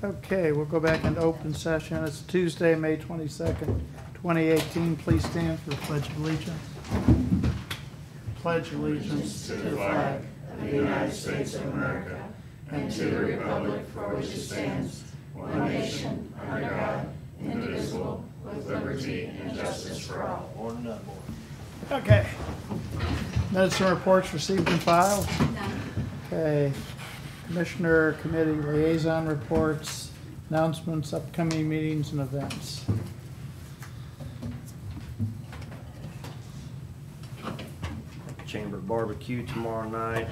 Okay, we'll go back into open session. It's Tuesday, May 22nd, 2018. Please stand for the Pledge of Allegiance. Pledge allegiance to the flag of the United States of America and to the republic for which it stands, one nation, under God, indivisible, with liberty and justice for all. Order none more. Okay. Minutes and reports received and filed. None. Okay. Commissioner Committee Liaison Reports, announcements, upcoming meetings and events. Chamber barbecue tomorrow night.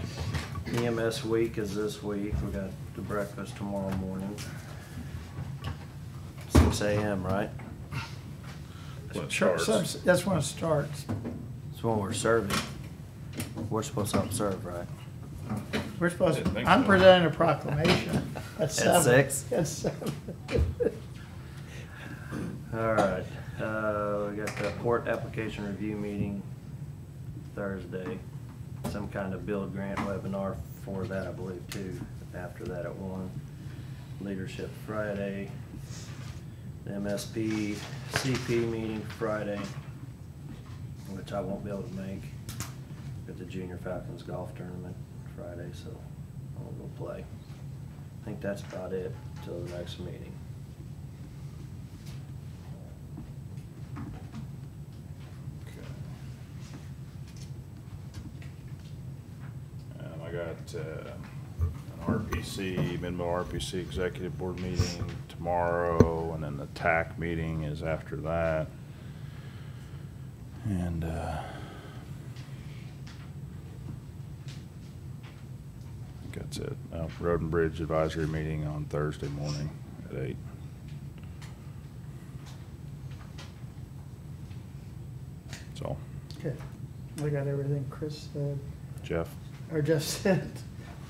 EMS week is this week. We got the breakfast tomorrow morning. 6 a.m., right? Sure, that's when it starts. That's when we're serving. We're supposed to help serve, right? We're supposed I didn't to, think I'm so. presenting a proclamation at 7. 6? At 7. All right. We got the port application review meeting Thursday. Some kind of build grant webinar for that, I believe, too. After that at 1. Leadership Friday. The MSP CP meeting Friday, which I won't be able to make. At the Junior Falcons golf tournament Friday, so I'll go play. I think that's about it till the next meeting. I got an RPC, Midville RPC Executive Board meeting tomorrow, and then the TAC meeting is after that. And I think that's it. Road and Bridge Advisory meeting on Thursday morning at 8. That's all. Okay, I got everything Chris said, Jeff? or just said.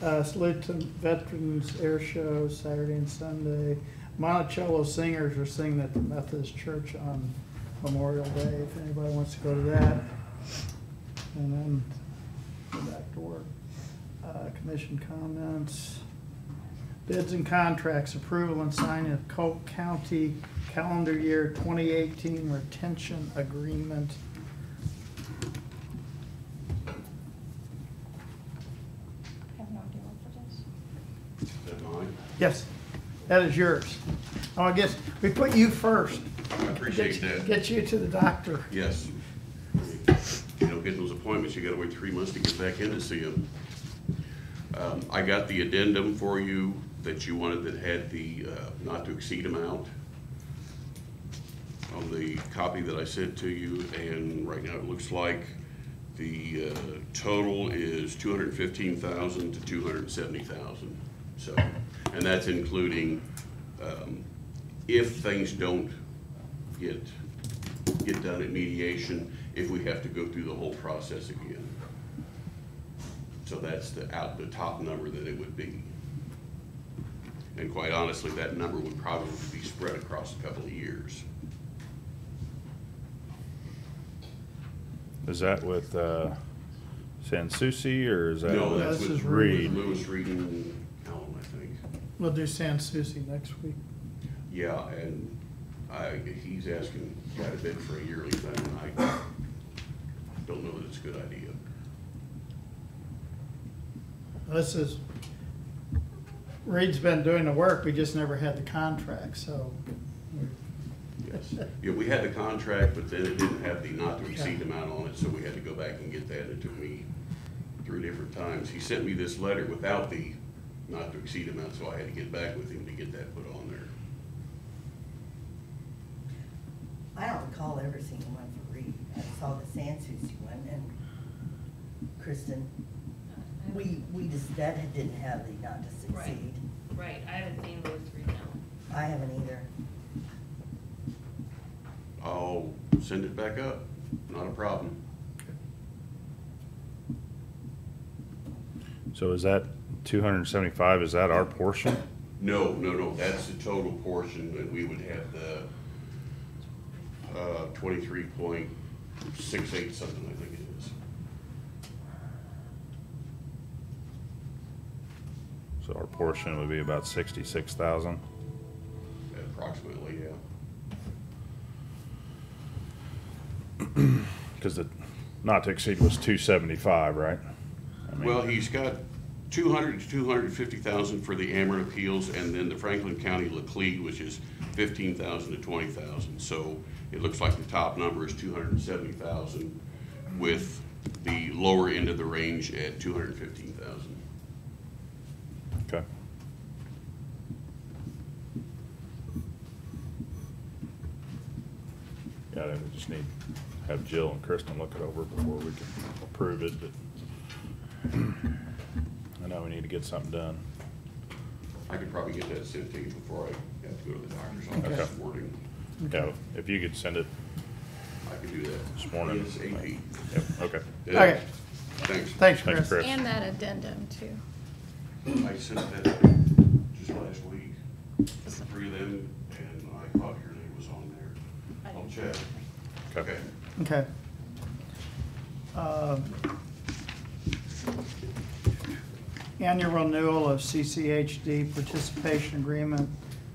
Salute to Veterans Air Show Saturday and Sunday. Monticello Singers are singing at the Methodist Church on Memorial Day, if anybody wants to go to that. And then go back to work. Commission comments. Bids and contracts, approval and signing of Coke County calendar year 2018 retention agreement. Have no idea what it is. Is that mine? Yes, that is yours. Oh, I guess we put you first. I appreciate that. Get you to the doctor. Yes. You know, getting those appointments, you gotta wait 3 months to get back in to see them. I got the addendum for you that you wanted that had the not to exceed amount on the copy that I sent to you, and right now it looks like the total is $215,000 to $270,000. So, and that's including if things don't get done at mediation, if we have to go through the whole process again. So that's the top number that it would be. And quite honestly, that number would probably be spread across a couple of years. Is that with Sanssouci, or is that? No, that's This with is Reed. Lewis, Reed, and Allen, I think. We'll do Sanssouci next week. Yeah, and he's asking quite a bit for a yearly thing, and I don't know that it's a good idea. This is, Reed's been doing the work, we just never had the contract, so. Yes. Yeah, we had the contract, but then it didn't have the not to exceed amount on it, so we had to go back and get that. It took me 3 different times. He sent me this letter without the not to exceed amount, so I had to get back with him to get that put on there. I don't recall ever seeing one for Reed. I saw the Sanssouci one, and Kristen, we just, that didn't have the not to succeed. Right, I haven't seen Lewis Reed now. I haven't either. I'll send it back up, not a problem. So is that 275, is that our portion? No, that's the total portion, and we would have the 23.68 something, I think it is. So our portion would be about 66,000. approximately, yeah. Because the not to exceed was 275, right? I mean, Well, he's got 200 to 250,000 for the Ameren appeals, and then the Franklin County Laclede, which is 15,000 to 20,000. So it looks like the top number is 270,000, with the lower end of the range at 215,000. Okay. Yeah, then we just need to have Jill and Kristen look it over before we can approve it, but I know we need to get something done. I could probably get that sent to you before I have to go to the doctor's office Okay. this morning. Yeah, if you could send it I could do that. this morning. ASAP. Yep, okay. Yeah. Okay, Thanks. thanks, Thanks, Chris. Chris. And that addendum too. I sent that just last week, the three of them, and I thought your name was on there. I'll check. Okay. Okay. Annual renewal of CCHD participation agreement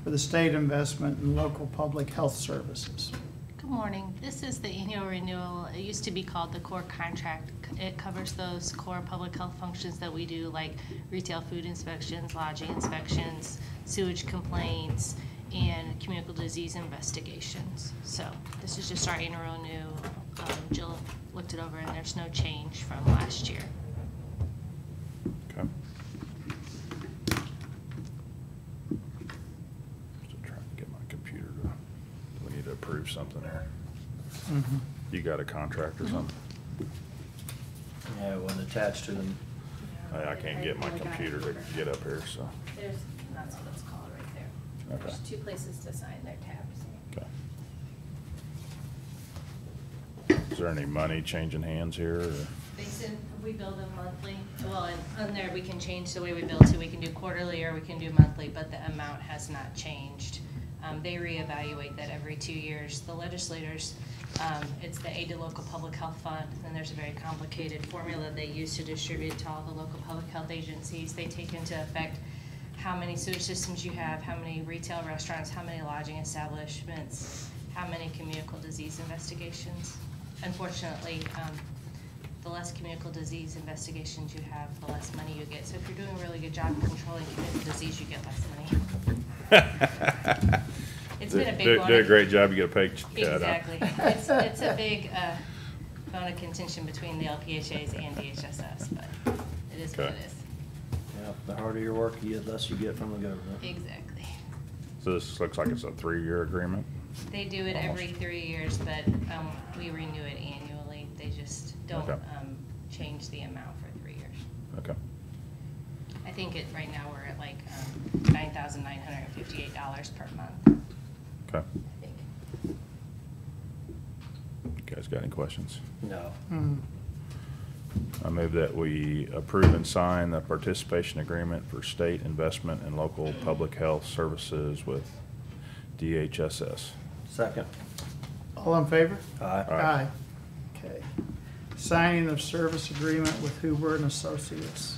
for the state investment in local public health services. Good morning. This is the annual renewal. It used to be called the core contract. It covers those core public health functions that we do, like retail food inspections, lodging inspections, sewage complaints, and communicable disease investigations. So this is just our annual renewal. Jill looked it over, and there's no change from last year. Okay. Still trying to get my computer to, we need to approve something here. Mhm. You got a contract or something? Yeah, it wasn't attached to them. I can't get my computer to get up here, so. There's, that's what it's called right there. Okay. There's two places to sign their tabs. Okay. Is there any money changing hands here, or? They said we bill them monthly. Well, and on there, we can change the way we bill too. We can do quarterly or we can do monthly, but the amount has not changed. They reevaluate that every 2 years. The legislators, it's the Aid to Local Public Health Fund, and there's a very complicated formula they use to distribute to all the local public health agencies. They take into effect how many sewage systems you have, how many retail restaurants, how many lodging establishments, how many communicable disease investigations. Unfortunately, the less communicable disease investigations you have, the less money you get. So if you're doing a really good job controlling communicable disease, you get less money. It's been a big one. Do a great job, you get a pay cut, huh? Exactly. It's a big bone of contention between the LPHAs and DHSS, but it is what Okay. it is. Yeah, the harder your work, the less you get from the government. Exactly. So this looks like it's a 3-year agreement? They do it every 3 years, but we renew it annually. They just don't Okay. change the amount for 3 years. Okay. I think right now we're at like $9,958 per month, Okay. I think. You guys got any questions? No. Mhm. I move that we approve and sign the participation agreement for state investment in local public health services with DHSS. Second. All in favor? Aye. Aye. Okay. Signing of service agreement with Hoover and Associates.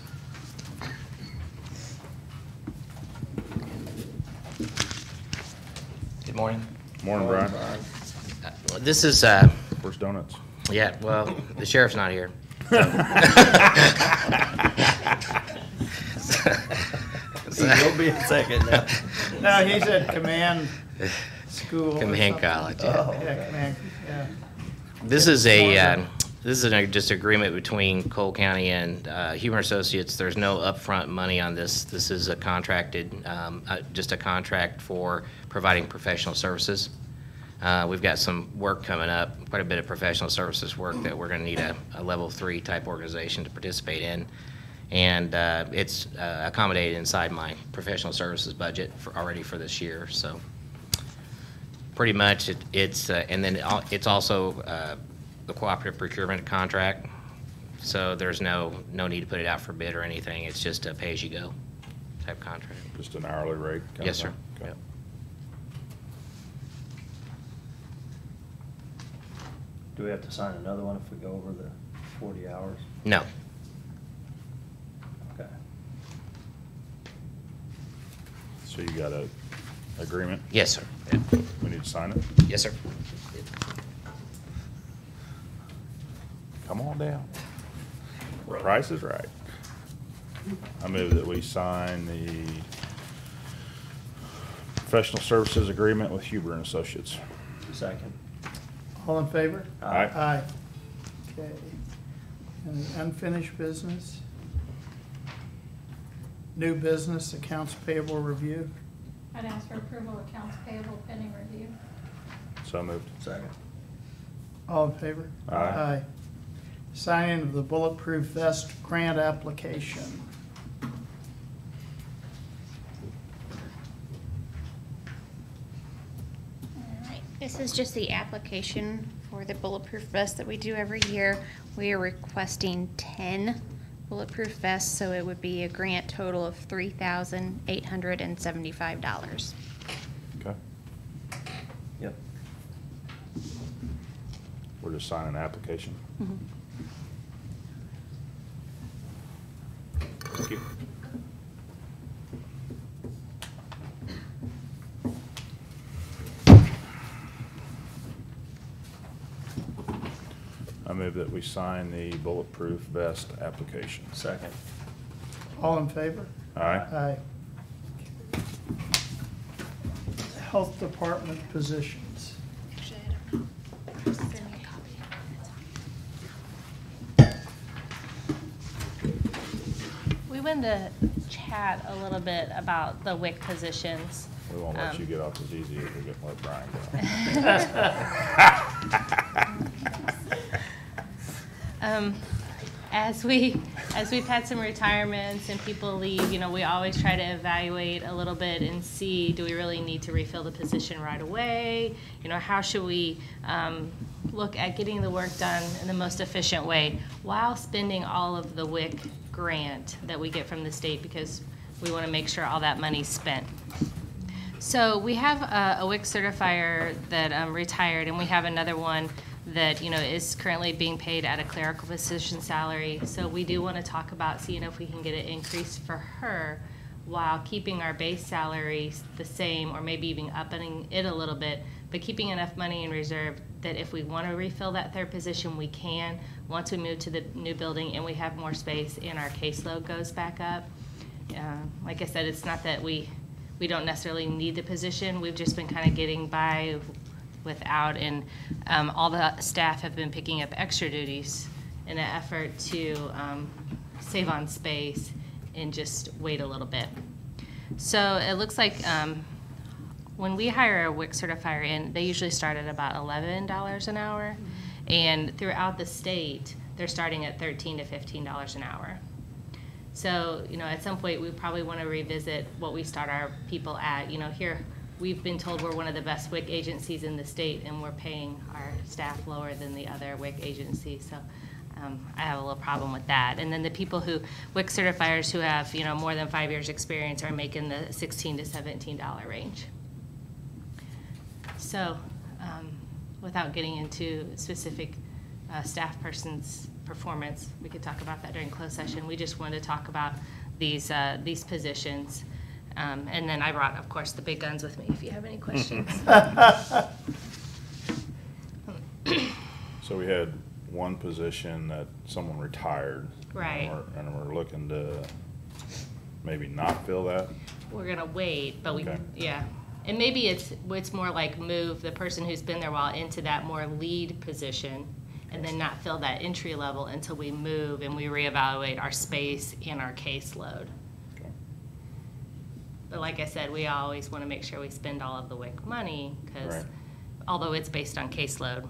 Good morning. Morning, Brian. This is, Where's donuts? yeah, well, the sheriff's not here. You'll be in second now. No, he's at command school. or Command something. college, yeah. Yeah, command, yeah. This is just agreement between Cole County and Human Associates. There's no upfront money on this. This is a contracted, just a contract for providing professional services. We've got some work coming up, quite a bit of professional services work that we're going to need a level 3 type organization to participate in. And it's accommodated inside my professional services budget already for this year. So pretty much it's and then it's also the cooperative procurement contract. So there's no need to put it out for bid or anything. It's just a pay-as-you-go type contract. Just an hourly rate? kind of Yes, sir. thing? Okay. Yep. Do we have to sign another one if we go over the 40 hours? No. Okay. So you got a agreement? Yes, sir. We need to sign it? Yes, sir. Come on down. Price is right. I move that we sign the professional services agreement with Huber and Associates. Second. All in favor? Aye. Aye. Okay. And unfinished business? New business, accounts payable review? I'd ask for approval of accounts payable pending review. So moved. Second. All in favor? Aye. Signing of the Bulletproof Vest grant application. All right, this is just the application for the bulletproof vest that we do every year. We are requesting 10 bulletproof vests, so it would be a grant total of $3,875. Okay. Yep. We're just signing an application. Thank you. I move that we sign the bulletproof vest application. Second. All in favor? Aye. Aye. Health Department positions. Actually, I don't know. Send me a copy. We wanted to chat a little bit about the WIC positions. We won't let you get off as easy as we get let Brian go. As we've had some retirements and people leave, you know, we always try to evaluate a little bit and see, do we really need to refill the position right away? You know, how should we look at getting the work done in the most efficient way while spending all of the WIC grant that we get from the state, because we want to make sure all that money's spent. So we have a WIC certifier that retired, and we have another one that, you know, is currently being paid at a clerical position salary. So we do want to talk about seeing if we can get an increase for her while keeping our base salary the same, or maybe even upping it a little bit, but keeping enough money in reserve that if we want to refill that third position, we can once we move to the new building and we have more space and our caseload goes back up. Like I said, it's not that we don't necessarily need the position. We've just been kind of getting by without, and all the staff have been picking up extra duties in an effort to save on space and just wait a little bit. So it looks like when we hire a WIC certifier in, they usually start at about $11 an hour, and throughout the state, they're starting at $13 to $15 an hour. So, you know, at some point, we probably want to revisit what we start our people at. You know, here, we've been told we're one of the best WIC agencies in the state, and we're paying our staff lower than the other WIC agencies. So I have a little problem with that. And then the people who, WIC certifiers who have, you know, more than 5 years experience are making the $16 to $17 range. So without getting into specific staff person's performance, we could talk about that during closed session. We just wanted to talk about these positions. And then I brought, of course, the big guns with me if you have any questions. So we had one position that someone retired. Right. And we're looking to maybe not fill that. We're gonna wait, but Okay. yeah. And maybe it's more like move the person who's been there a while into that more lead position, and then not fill that entry level until we move and we reevaluate our space and our caseload. Okay. But like I said, we always want to make sure we spend all of the WIC money, because Right. although it's based on caseload.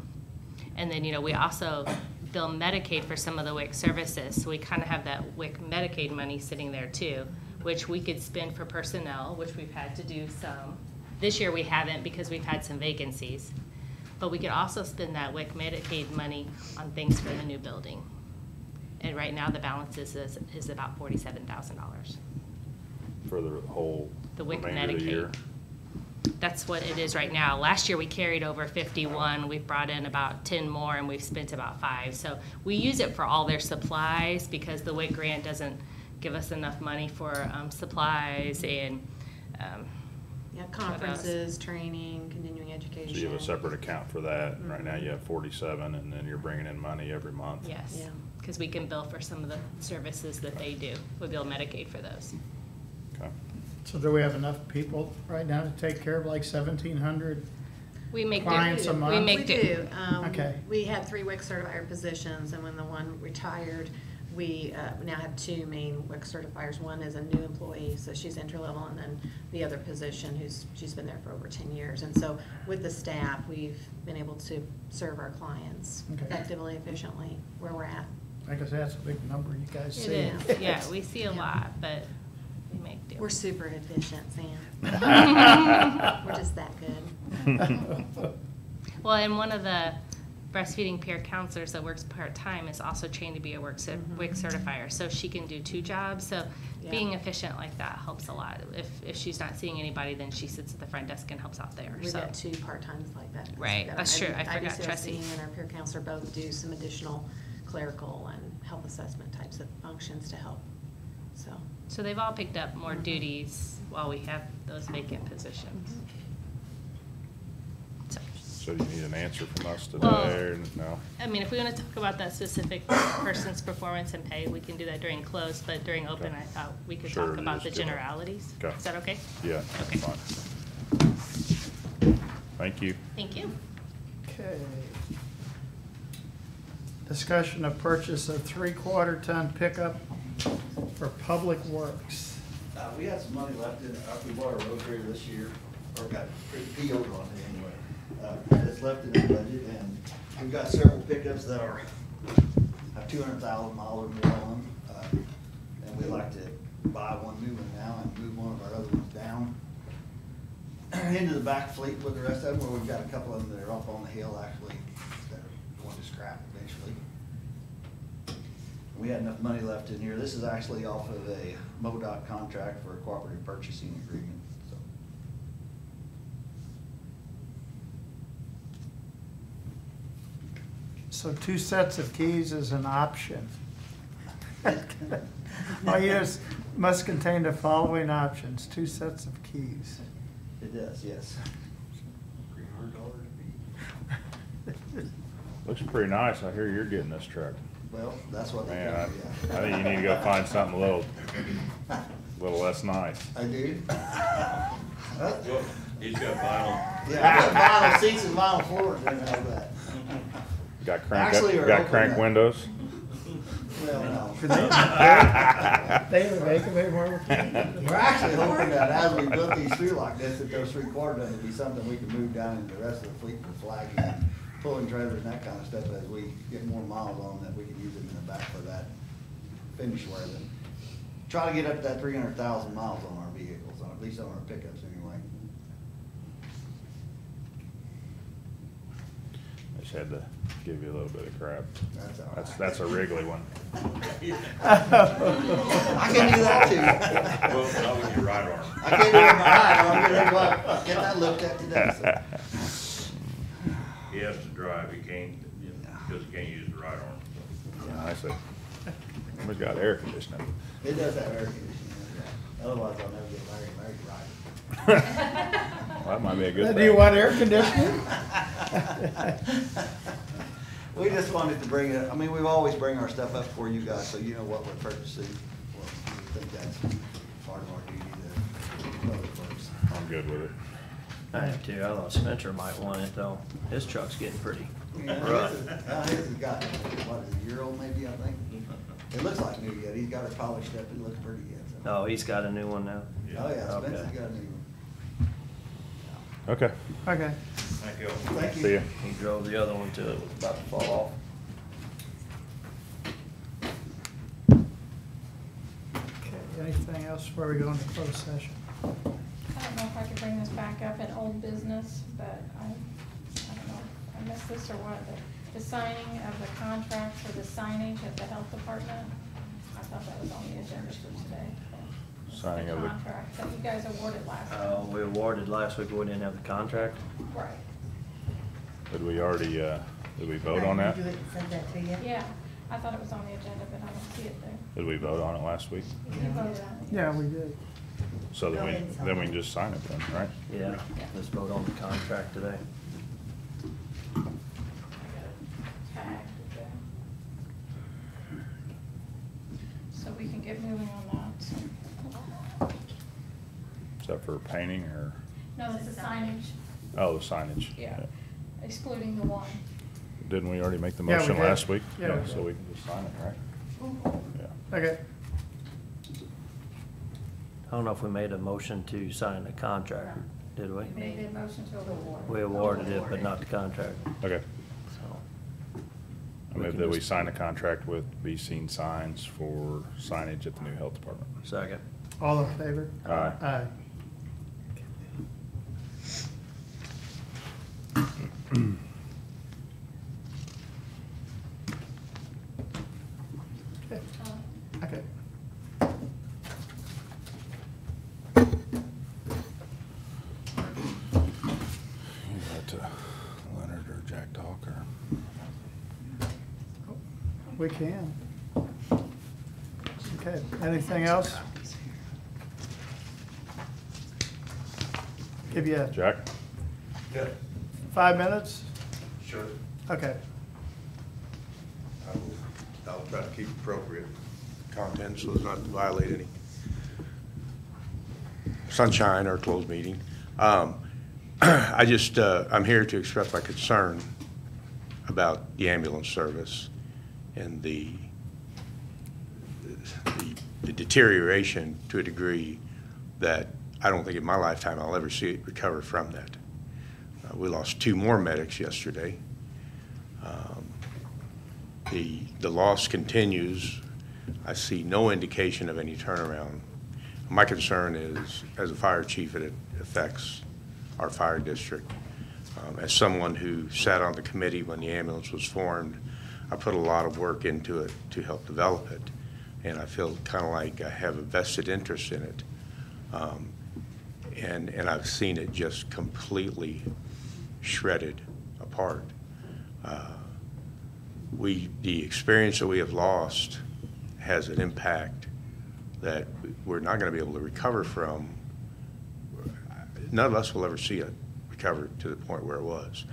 And then, you know, we also bill Medicaid for some of the WIC services, so we kind of have that WIC Medicaid money sitting there too, which we could spend for personnel, which we've had to do some. This year we haven't because we've had some vacancies. But we could also spend that WIC Medicaid money on things for the new building. And right now the balance is about $47,000. For the whole The WIC remainder of the year. Medicaid. That's what it is right now. Last year we carried over 51. We've brought in about 10 more, and we've spent about 5. So we use it for all their supplies because the WIC grant doesn't give us enough money for supplies and Yeah, conferences, training, continuing education. So you have a separate account for that, and right now you have 47, and then you're bringing in money every month? Yes, Yeah. because we can bill for some of the services that they do. We bill Medicaid for those. Okay. So do we have enough people right now to take care of like 1,700? We make Clients a month? We We make do. Okay. We had 3 WIC certified positions, and when the one retired, we now have 2 main WIC certifiers. One is a new employee, so she's entry level, and then the other position she's been there for over 10 years. And so with the staff, we've been able to serve our clients Okay. effectively, efficiently, where we're at. I guess that's a big number you guys see. It is, yeah, we see a lot, but we make do. We're super efficient, Sam. We're just that good. Well, and one of the breastfeeding peer counselors that works part-time is also trained to be a WIC certifier, so she can do 2 jobs. So Yeah. being efficient like that helps a lot. If she's not seeing anybody, then she sits at the front desk and helps out there. We've So got 2 part-times like that. Right, that's true. I forgot IBCLC Tressie. and our peer counselor both do some additional clerical and health assessment types of functions to help, so. they've all picked up more duties while we have those vacant positions. So, So do you need an answer from us today, Well, or no? I mean, if we want to talk about that specific person's performance and pay, we can do that during close, but during open, I thought we could Sure, talk about the just do it. generalities. Okay. Is that okay? Yeah, Okay. fine. Thank you. Thank you. Okay. Discussion of purchase of 3/4 ton pickup for Public Works. We had some money left in, we bought a road grader this year, or got PO'd on it anyway. It's left in the budget, and we've got several pickups that have 200,000 miles or more on them. And we'd like to buy one new one now and move one of our other ones down into the back fleet with the rest of them, where we've got a couple of them that are up on the hill actually, that are going to scrap eventually. We had enough money left in here. This is actually off of a MoDOT contract for a cooperative purchasing agreement, so. So 2 sets of keys is an option. All units must contain the following options: 2 sets of keys. It does, yes. Looks pretty nice. I hear you're getting this truck. Well, that's what they Man, do, I yeah. think you need to go find something a little less nice. I do? He's got vinyl. Yeah, I got vinyl seats and vinyl floors and all that. Got crank, Actually, we're got hoping crank that- windows? Well, no. They would make them anymore. We're actually hoping that as we build these through like this, that those 3/4 tons will be something we can move down into the rest of the fleet for flagging, and pulling trailers and that kind of stuff as we get more miles on, that we can use them in the back for that finish wear. Then try to get up to that 300,000 miles on our vehicles, at least on our pickups anyway. I just had to give you a little bit of crap. That's all right. That's a Wrigley one. I can do that too. Well, not with your right arm. I can't do it with my right arm. I'm gonna go out, get that looked at today, so. He has to drive, he can't, because he can't use the right arm. Yeah, I see. It's got air conditioning. It does have air conditioning, yeah. Otherwise I'll never get married right. Well, that might be a good thing. Do you want air conditioning? We just wanted to bring it, I mean, we've always bring our stuff up for you guys, so you know what we're purchasing. Well, we think that's part of our duty to public works. I'm good with it. I have too. I thought Spencer might want it though. His truck's getting pretty Yeah, rough. his has got, what, a year old maybe, I think? It looks like new yet, he's got it polished up, it looks pretty good, so. Oh, he's got a new one now? Oh, yeah, Okay. Spencer's got a new one. Okay, Okay. Thank you. Thank you. see ya. He drove the other one till it was about to fall off. Okay, anything else before we go into closed session? I don't know if I could bring this back up in old business, but I don't know, if I missed this or what, but the signing of the contract for the signage at the health department, I thought that was on the agenda for today. Signing of the- Contract that you guys awarded last time. We awarded last week, but we didn't have the contract. Right, Did we already, did we vote on that? Did you send that to you? yeah, I thought it was on the agenda, but I don't see it there. Did we vote on it last week? You voted on it. Yeah, we did. So Go then ahead and sign then we it. can just sign it then, right? Yeah, let's vote on the contract today. Tag, okay. So we can get moving on that. Is that for painting or, No, it's the signage, oh, the signage? yeah, excluding the one. Didn't we already make the Yeah, we motion did. last week? Yeah, we So did. we can just sign it, right? Yeah. Okay. I don't know if we made a motion to sign the contract, did we? We made a motion to award. We awarded it, but not the contract, Okay. so. I We move can that we just- sign a contract with Be Seen Signs for signage at the new health department. Second. All in favor? Aye. Aye. Okay. Okay. You got Leonard or Jack Talk or? We can. Okay, anything else? Give you Jack? 5 minutes? Sure. Okay. I'll try to keep appropriate content so as not to violate any sunshine or closed meeting. I just, I'm here to express my concern about the ambulance service and the deterioration to a degree that I don't think in my lifetime I'll ever see it recover from that. We lost 2 more medics yesterday. The loss continues. I see no indication of any turnaround. My concern is, as a fire chief, it affects our fire district. As someone who sat on the committee when the ambulance was formed, I put a lot of work into it to help develop it, and I feel kind of like I have a vested interest in it. And I've seen it just completely shredded apart. The experience that we have lost has an impact that we're not going to be able to recover from. None of us will ever see it recover to the point where it was.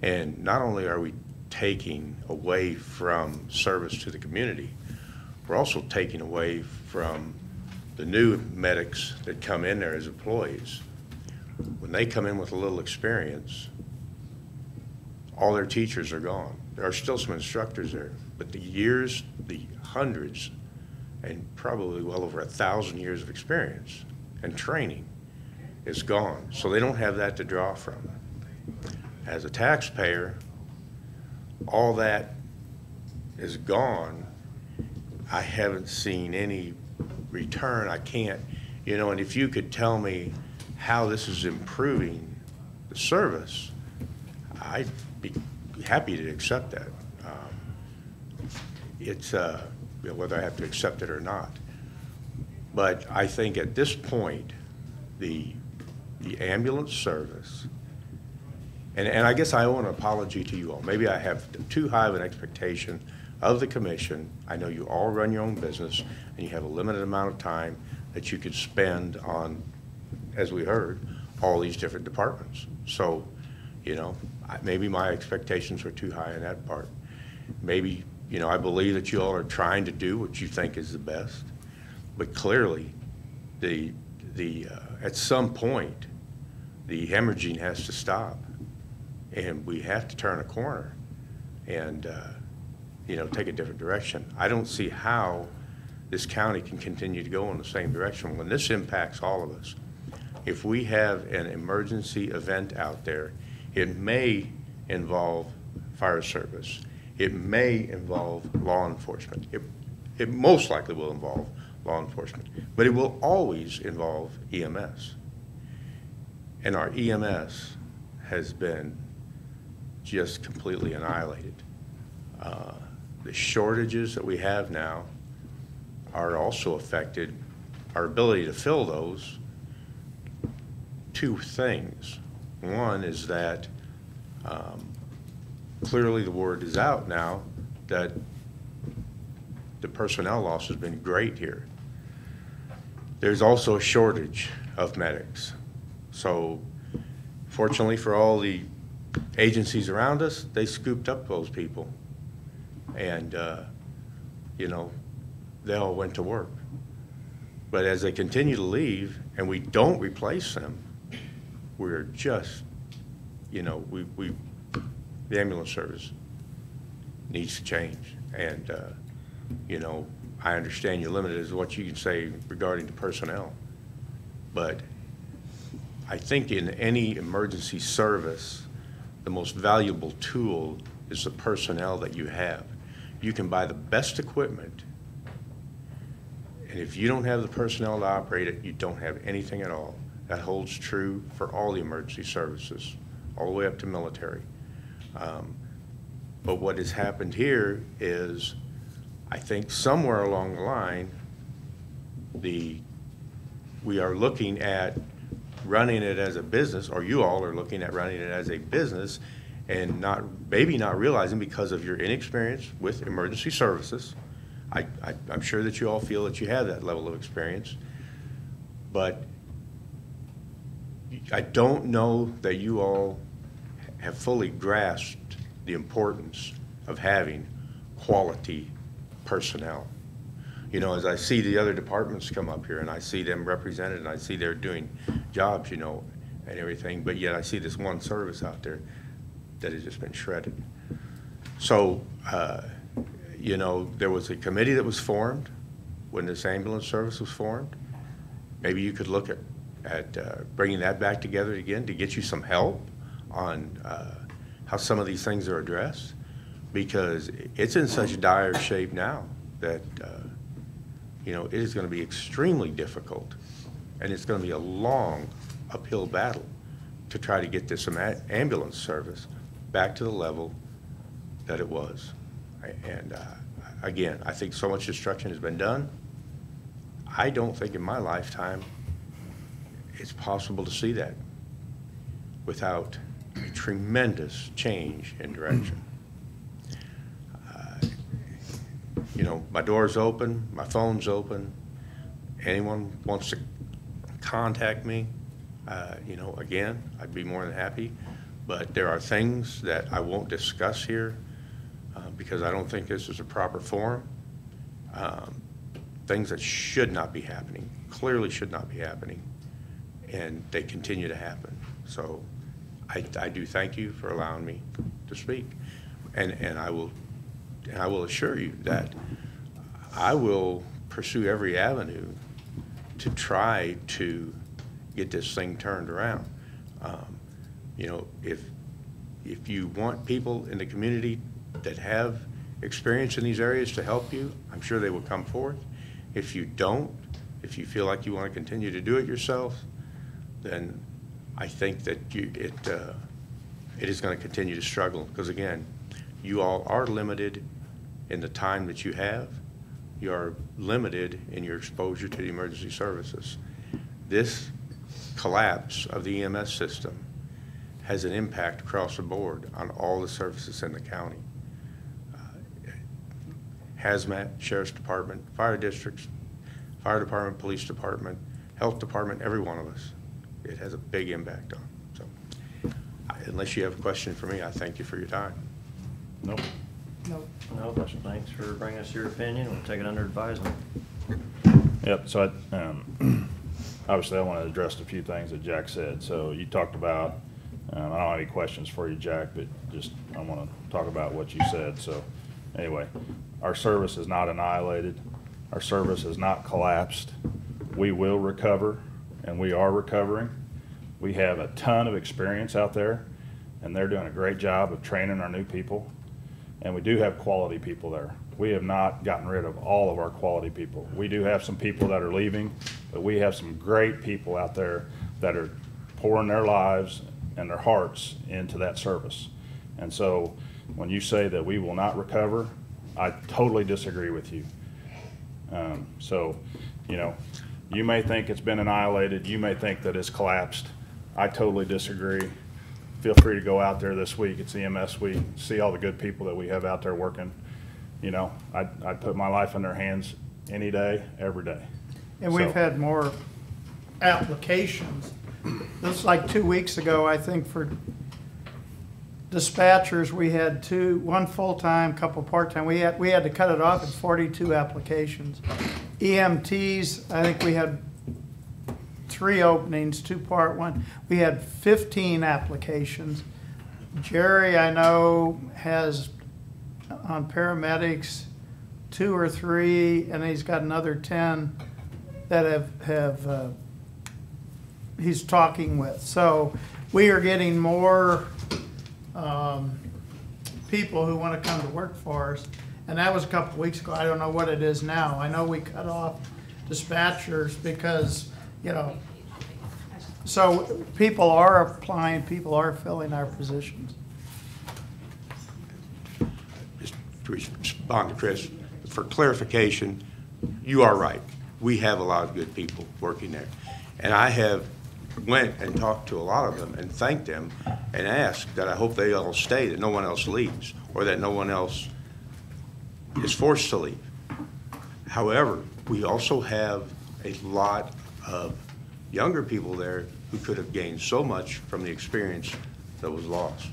And not only are we taking away from service to the community, we're also taking away from the new medics that come in there as employees. When they come in with a little experience, all their teachers are gone. There are still some instructors there, but the years, the hundreds, and probably well over 1,000 years of experience and training is gone. So they don't have that to draw from. As a taxpayer, all that is gone. I haven't seen any return. I can't, and if you could tell me how this is improving the service, I'd be happy to accept that. It's whether I have to accept it or not. But I think at this point, the ambulance service, and I guess I owe an apology to you all. Maybe I have too high of an expectation of the commission. I know you all run your own business, and you have a limited amount of time that you could spend on, as we heard, all these different departments. So, maybe my expectations were too high in that part. Maybe, I believe that you all are trying to do what you think is the best, but clearly, at some point, the hemorrhaging has to stop, and we have to turn a corner and, take a different direction. I don't see how this county can continue to go in the same direction when this impacts all of us. If we have an emergency event out there, it may involve fire service. It may involve law enforcement. It most likely will involve law enforcement, but it will always involve EMS. And our EMS has been just completely annihilated. The shortages that we have now are also affected our ability to fill those. 2 things. One is that clearly the word is out now that the personnel loss has been great here. there's also a shortage of medics. So fortunately for all the agencies around us, they scooped up those people. And, you know, they all went to work. But as they continue to leave and we don't replace them, we're just, you know, the ambulance service needs to change. And, you know, I understand you're limited as to what you can say regarding the personnel. But I think in any emergency service, the most valuable tool is the personnel that you have. You can buy the best equipment, and if you don't have the personnel to operate it, you don't have anything at all. That holds true for all the emergency services, all the way up to military. But what has happened here is, I think somewhere along the line, we are looking at running it as a business, or you all are looking at running it as a business, and maybe not realizing, because of your inexperience with emergency services. I'm sure that you all feel that you have that level of experience, but I don't know that you all have fully grasped the importance of having quality personnel. You know, as I see the other departments come up here and I see them represented and I see they're doing jobs, you know, and everything, but yet I see this one service out there that has just been shredded. So, you know, there was a committee that was formed when this ambulance service was formed. Maybe you could look at bringing that back together again to get you some help on how some of these things are addressed, because it's in such dire shape now that, you know, it is going to be extremely difficult, and it's going to be a long uphill battle to try to get this ambulance service back to the level that it was. And again, I think so much destruction has been done. I don't think in my lifetime it's possible to see that without a tremendous change in direction. You know, my door's open, my phone's open. Anyone wants to contact me, you know, again, I'd be more than happy. But there are things that I won't discuss here because I don't think this is a proper forum. Things that should not be happening, clearly should not be happening, and they continue to happen. So I do thank you for allowing me to speak, and I will assure you that I will pursue every avenue to try to get this thing turned around. You know, if you want people in the community that have experience in these areas to help you, I'm sure they will come forth. If you don't, if you feel like you want to continue to do it yourself, then I think that it is going to continue to struggle, because again, you all are limited in the time that you have. You are limited in your exposure to the emergency services. This collapse of the EMS system has an impact across the board on all the services in the county. Hazmat, Sheriff's Department, fire districts, fire department, police department, health department, every one of us. It has a big impact on. So, unless you have a question for me, I thank you for your time. Nope. Nope. No, thanks for bringing us your opinion. We'll take it under advisement. Yep, so obviously I want to address a few things that Jack said. So you talked about, I don't have any questions for you, Jack, but just I want to talk about what you said. So anyway, our service is not annihilated. Our service is not collapsed. We will recover, and we are recovering. We have a ton of experience out there, and they're doing a great job of training our new people. And we do have quality people there. We have not gotten rid of all of our quality people. We do have some people that are leaving, but we have some great people out there that are pouring their lives and their hearts into that service. And so when you say that we will not recover, I totally disagree with you. So, you know, you may think it's been annihilated. You may think that it's collapsed. I totally disagree. Feel free to go out there this week. It's EMS week. See all the good people that we have out there working. You know, I'd put my life in their hands any day, every day. And we've So- had more applications. This is like 2 weeks ago, I think, for dispatchers, we had one full-time, couple part-time. We had to cut it off at 42 applications. EMTs, I think we had 3 openings, 2 part, 1. We had 15 applications. Jerry, I know, has on paramedics 2 or 3, and he's got another 10 that have he's talking with. So we are getting more people who want to come to work for us. And that was a couple weeks ago. I don't know what it is now. I know we cut off dispatchers because, you know, so people are applying, people are filling our positions. Just to respond to Chris, for clarification, you are right. We have a lot of good people working there. And I have went and talked to a lot of them and thanked them and asked that I hope they all stay, that no one else leaves, or that no one else is forced to leave. However, we also have a lot of younger people there who could have gained so much from the experience that was lost.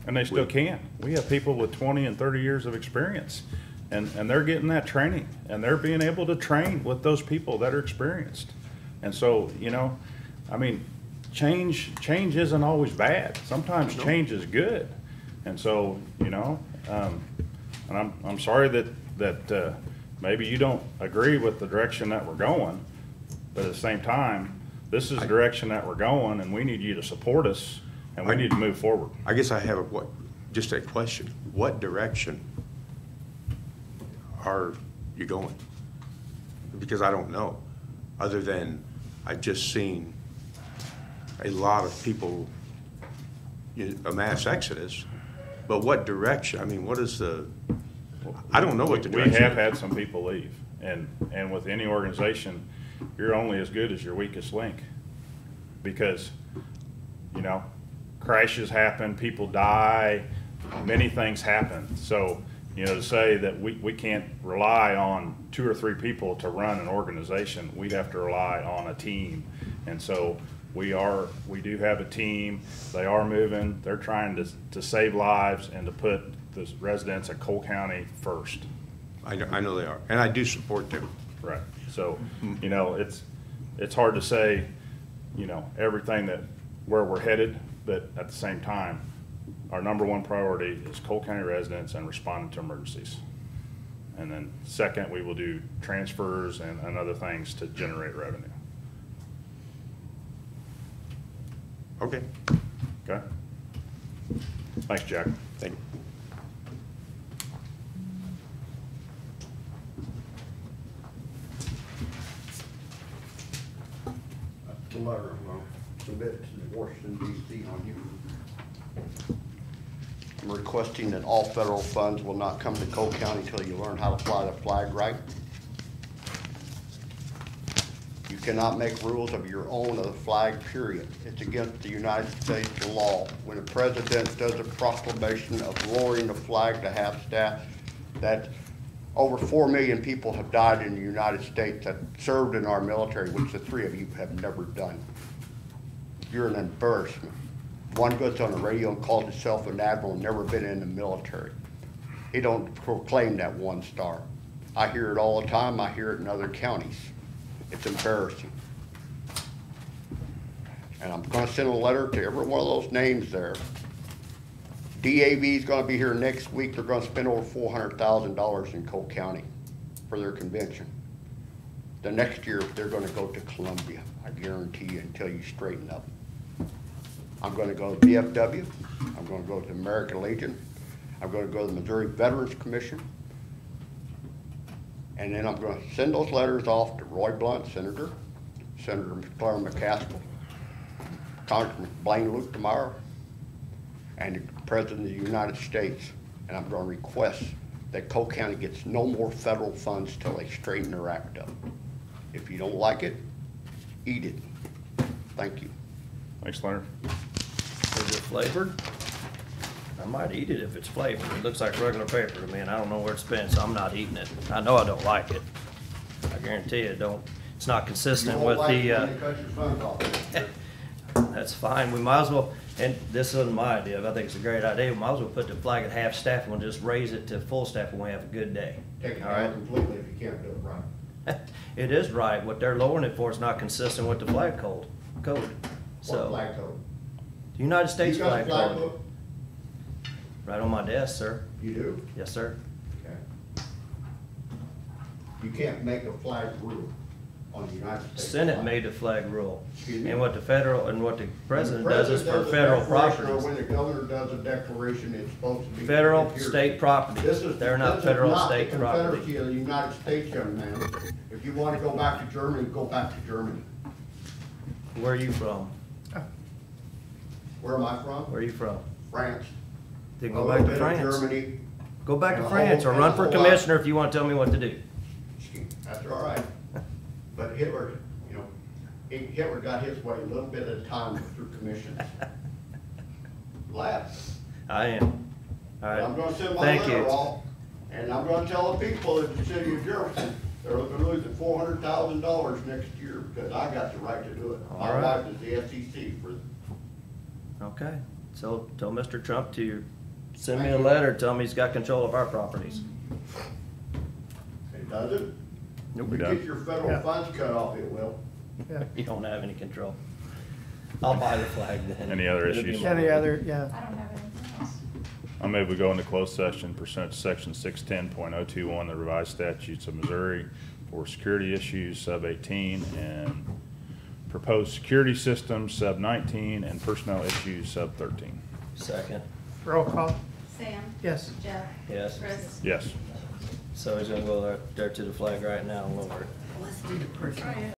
And they still can. We have people with 20 and 30 years of experience, and they're getting that training, and they're being able to train with those people that are experienced. And so, you know, I mean, change isn't always bad. Sometimes change is good. And so, you know, and I'm sorry that maybe you don't agree with the direction that we're going, but at the same time, this is the direction that we're going, and we need you to support us, and we need to move forward. I guess I have just a question. What direction are you going? Because I don't know, other than I've just seen a lot of people, a mass exodus. But what direction? I mean, what is I don't know what the direction is. We have had some people leave, and with any organization, you're only as good as your weakest link, because, you know, crashes happen, people die, many things happen. So, you know, to say that we can't rely on 2 or 3 people to run an organization, we'd have to rely on a team. And so we do have a team. They are moving. They're trying to save lives and to put the residents of Cole County first. I know they are, and I do support them. Right. So, you know, it's hard to say, you know, everything where we're headed, but at the same time, our #1 priority is Cole County residents and responding to emergencies. And then second, we will do transfers and other things to generate revenue. Okay. Okay? Thanks, Jack. Thank you. The letter I'm submitted to Washington DC on you. I'm requesting that all federal funds will not come to Cole County until you learn how to fly the flag right. You cannot make rules of your own of the flag, period. It's against the United States law. When a president does a proclamation of lowering the flag to half staff, that over 4 million people have died in the United States that served in our military, which the 3 of you have never done. You're an embarrassment. One goes on the radio and calls himself an admiral, never been in the military. He don't proclaim that 1 star. I hear it all the time. I hear it in other counties. It's embarrassing. And I'm gonna send a letter to every one of those names there. DAV is gonna be here next week. They're gonna spend over $400,000 in Cole County for their convention. The next year, they're gonna go to Columbia, I guarantee you, until you straighten up. I'm gonna go to VFW. I'm gonna go to the American Legion. I'm gonna go to the Missouri Veterans Commission. And then I'm gonna send those letters off to Roy Blunt, Senator Claire McCaskill, Congressman Blaine Luke tomorrow, and the President of the United States. And I'm gonna request that Cole County gets no more federal funds till they straighten their act up. If you don't like it, eat it. Thank you. Thanks, Leonard. Is it flavored? I might eat it if it's flavored. It looks like regular paper to me, and I don't know where it's been, so I'm not eating it. I know I don't like it. I guarantee you, it's not consistent You won't with like the, it when they cut your funds off. that's fine, we might as well, and this isn't my idea, but I think it's a great idea, we might as well put the flag at half staff and we'll just raise it to full staff when we have a good day. Take it All right? down completely if you can't do it right. It is right, what they're lowering it for is not consistent with the flag code. What So, flag code? the United States You got a flag flag code, book? right on my desk, sir. You do? Yes, sir. Okay. You can't make a flag rule on the United States. Senate flag. made the flag rule, Excuse me? and what the federal, and what the When the president does is for president does a federal declaration, or properties. when the governor does a declaration, it's supposed to be. Federal, here. state properties, This is- they're not this is federal, not state the property. Confederacy of the United States, young man. If you want to go back to Germany, go back to Germany. Where are you from? Where am I from? Where are you from? France. Then A go little back to bit of France. Germany. Go back and to a France, whole- or and run a for whole lot- commissioner if you want to tell me what to do. That's all right. But Hitler, you know, Hitler got his way a little bit at a time through commissions. Laugh. I am. All right. I'm gonna send my Thank letter you. off, and I'm gonna tell the people in the city of Jefferson, they're gonna lose $400,000 next year, because I got the right to do it. All My right. wife is the SEC for, Okay, so tell Mr. Trump to send me a Thank you. letter, tell me he's got control of our properties. it doesn't. Nope. If We you done. get your federal Yeah. funds cut off, it will. Yeah. You don't have any control. I'll buy the flag then. Any other It'll be issues? my- Any other, yeah. I don't have anything else. I move we go into closed session pursuant to section 610.021, the revised statutes of Missouri for security issues, sub 18, and proposed security systems, sub 19, and personnel issues, sub 13. Second, Roll call. Sam? Yes. Jeff? yes. Chris? Yes. So he's gonna go there to the flag right now and lower it. Let's do the personal.